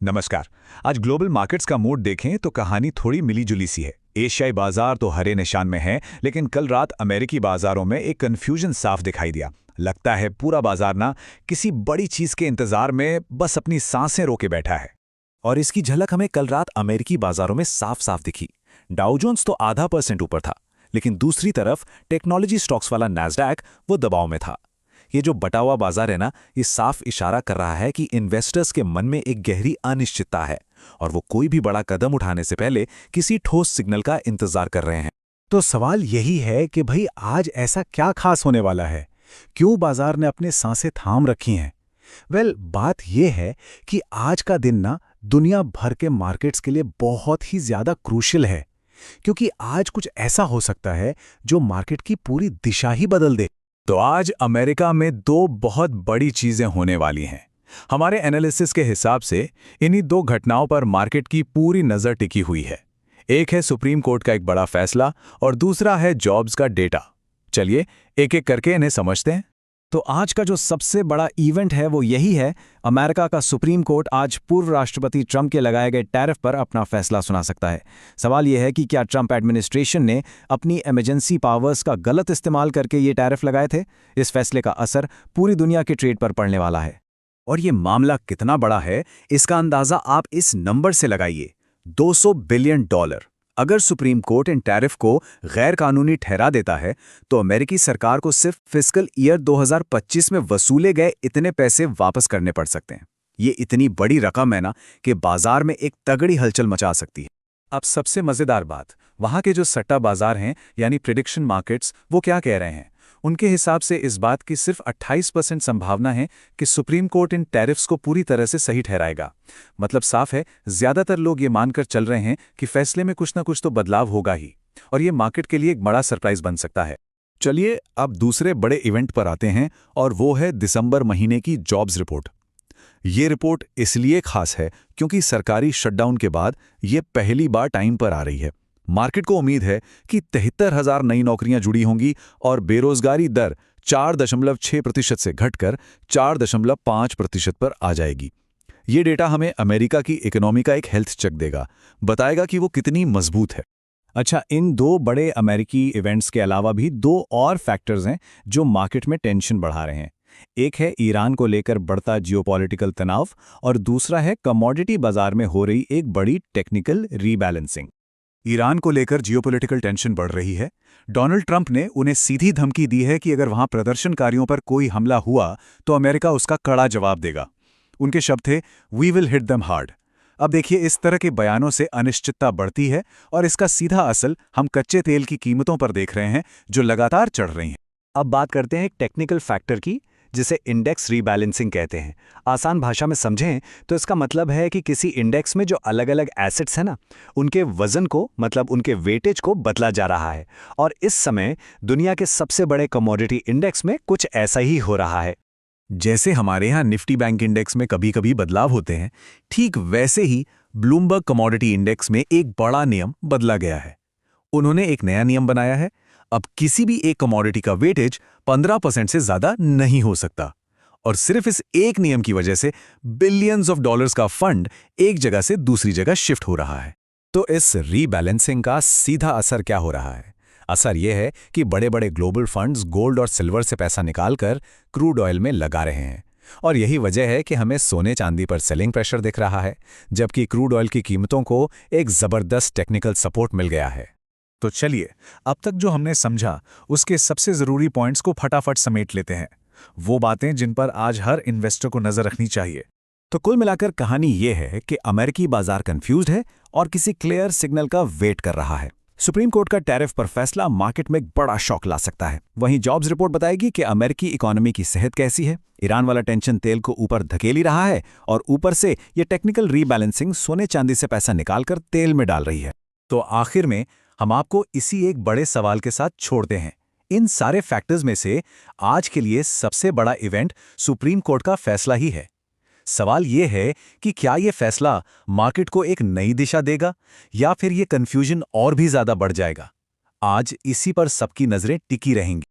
नमस्कार। आज global markets का मूड देखें तो कहानी थोड़ी मिली-जुली सी है। एशियाई बाजार तो हरे निशान में है, लेकिन कल रात अमेरिकी बाजारों में एक कंफ्यूजन साफ दिखाई दिया। लगता है पूरा बाजार ना किसी बड़ी चीज के इंतजार में बस अपनी सांसें रोके बैठा है। और इसकी झलक हमें कल रात अमेरिकी बाजारों में साफ साफ दिखी। डाउ जोन्स तो ½ % ऊपर था, लेकिन दूसरी तरफ टेक्नोलॉजी स्टॉक्स वाला नैस्डैक वो दबाव में था। ये जो बटा हुआ बाजार है ना, ये साफ इशारा कर रहा है कि इन्वेस्टर्स के मन में एक गहरी अनिश्चितता है और वो कोई भी बड़ा कदम उठाने से पहले किसी ठोस सिग्नल का इंतजार कर रहे हैं। तो सवाल यही है कि भाई आज ऐसा क्या खास होने वाला है? क्यों बाजार ने अपने सांसें थाम रखी हैं? बात यह है कि आज का दिन ना दुनिया भर के मार्केट्स के लिए बहुत ही ज्यादा क्रूशियल है, क्योंकि आज कुछ ऐसा हो सकता है जो मार्केट की पूरी दिशा ही बदल दे। तो आज अमेरिका में दो बहुत बड़ी चीजें होने वाली हैं। हमारे एनालिसिस के हिसाब से इन्हीं दो घटनाओं पर मार्केट की पूरी नजर टिकी हुई है। एक है सुप्रीम कोर्ट का एक बड़ा फैसला और दूसरा है जॉब्स का डेटा। चलिए एक एक करके इन्हें समझते हैं। तो आज का जो सबसे बड़ा इवेंट है वो यही है, अमेरिका का सुप्रीम कोर्ट आज पूर्व राष्ट्रपति ट्रंप के लगाए गए टैरिफ पर अपना फैसला सुना सकता है। सवाल यह है कि क्या ट्रंप एडमिनिस्ट्रेशन ने अपनी इमरजेंसी पावर्स का गलत इस्तेमाल करके ये टैरिफ लगाए थे? इस फैसले का असर पूरी दुनिया के ट्रेड पर पड़ने वाला है। और ये मामला कितना बड़ा है, इसका अंदाजा आप इस नंबर से लगाइए, $200 बिलियन। अगर सुप्रीम कोर्ट इन टैरिफ को गैर कानूनी ठहरा देता है तो अमेरिकी सरकार को सिर्फ फिस्कल ईयर 2025 में वसूले गए इतने पैसे वापस करने पड़ सकते हैं। ये इतनी बड़ी रकम है ना कि बाजार में एक तगड़ी हलचल मचा सकती है। अब सबसे मजेदार बात, वहां के जो सट्टा बाजार हैं यानी प्रिडिक्शन मार्केट्स, वो क्या कह रहे हैं? उनके हिसाब से इस बात की सिर्फ 28% संभावना है कि सुप्रीम कोर्ट इन टैरिफ्स को पूरी तरह से सही ठहराएगा। मतलब साफ है, ज्यादातर लोग ये मानकर चल रहे हैं कि फैसले में कुछ ना कुछ तो बदलाव होगा ही, और ये मार्केट के लिए एक बड़ा सरप्राइज बन सकता है। चलिए अब दूसरे बड़े इवेंट पर आते हैं, और वो है दिसंबर महीने की जॉब्स रिपोर्ट। ये रिपोर्ट इसलिए खास है क्योंकि सरकारी शटडाउन के बाद ये पहली बार टाइम पर आ रही है। मार्केट को उम्मीद है कि 73,000 नई नौकरियां जुड़ी होंगी और बेरोजगारी दर 4.6% से घटकर 4.5% पर आ जाएगी। ये डेटा हमें अमेरिका की इकोनॉमी का एक हेल्थ चेक देगा, बताएगा कि वो कितनी मजबूत है। अच्छा, इन दो बड़े अमेरिकी इवेंट्स के अलावा भी दो और फैक्टर्स हैं जो मार्केट में टेंशन बढ़ा रहे हैं। एक है ईरान को लेकर बढ़ता जियोपॉलिटिकल तनाव और दूसरा है कमोडिटी बाजार में हो रही एक बड़ी टेक्निकल रीबैलेंसिंग। ईरान को लेकर जियोपॉलिटिकल टेंशन बढ़ रही है। डोनाल्ड ट्रंप ने उन्हें सीधी धमकी दी है कि अगर वहां प्रदर्शनकारियों पर कोई हमला हुआ तो अमेरिका उसका कड़ा जवाब देगा। उनके शब्द थे, we will hit them hard. अब देखिए, इस तरह के बयानों से अनिश्चितता बढ़ती है और इसका सीधा असर हम कच्चे तेल की कीमतों पर देख रहे हैं, जो लगातार चढ़ रही हैं। अब बात करते हैं एक टेक्निकल फैक्टर की, जिसे इंडेक्स रीबैलेंसिंग कहते हैं। आसान भाषा में समझें तो इसका मतलब है कि किसी इंडेक्स में जो अलग अलग एसेट्स हैं ना, उनके वजन को, मतलब उनके वेटेज को बदला जा रहा है। और इस समय दुनिया के सबसे बड़े कमोडिटी इंडेक्स में कुछ ऐसा ही हो रहा है। जैसे हमारे यहाँ निफ्टी बैंक इंडेक्स में कभी कभी बदलाव होते हैं, ठीक वैसे ही ब्लूमबर्ग कमोडिटी इंडेक्स में एक बड़ा नियम बदला गया है। उन्होंने एक नया नियम बनाया है। अब किसी भी एक कमोडिटी का वेटेज 15% से ज्यादा नहीं हो सकता, और सिर्फ इस एक नियम की वजह से बिलियंस ऑफ डॉलर्स का फंड एक जगह से दूसरी जगह शिफ्ट हो रहा है। तो इस रीबैलेंसिंग का सीधा असर क्या हो रहा है? असर यह है कि बड़े बड़े ग्लोबल फंड्स गोल्ड और सिल्वर से पैसा निकालकर क्रूड ऑयल में लगा रहे हैं, और यही वजह है कि हमें सोने चांदी पर सेलिंग प्रेशर दिख रहा है, जबकि क्रूड ऑयल की कीमतों को एक जबरदस्त टेक्निकल सपोर्ट मिल गया है। तो चलिए, अब तक जो हमने समझा उसके सबसे जरूरी पॉइंट्स को फटाफट समेट लेते हैं, वो बातें जिन पर आज हर इन्वेस्टर को नजर रखनी चाहिए। तो कुल मिलाकर कहानी ये है कि अमेरिकी बाजार कंफ्यूज्ड है और किसी क्लियर सिग्नल का वेट कर रहा है। सुप्रीम कोर्ट का टैरिफ पर फैसला मार्केट में एक बड़ा शॉक ला सकता है। वहीं जॉब्स रिपोर्ट बताएगी कि अमेरिकी इकोनॉमी की सेहत कैसी है। ईरान वाला टेंशन तेल को ऊपर धकेल ही रहा है, और ऊपर से ये टेक्निकल रीबैलेंसिंग सोने चांदी से पैसा निकालकर तेल में डाल रही है। तो आखिर में हम आपको इसी एक बड़े सवाल के साथ छोड़ते हैं। इन सारे फैक्टर्स में से आज के लिए सबसे बड़ा इवेंट सुप्रीम कोर्ट का फैसला ही है। सवाल यह है कि क्या यह फैसला मार्केट को एक नई दिशा देगा या फिर यह कंफ्यूजन और भी ज्यादा बढ़ जाएगा। आज इसी पर सबकी नजरें टिकी रहेंगी।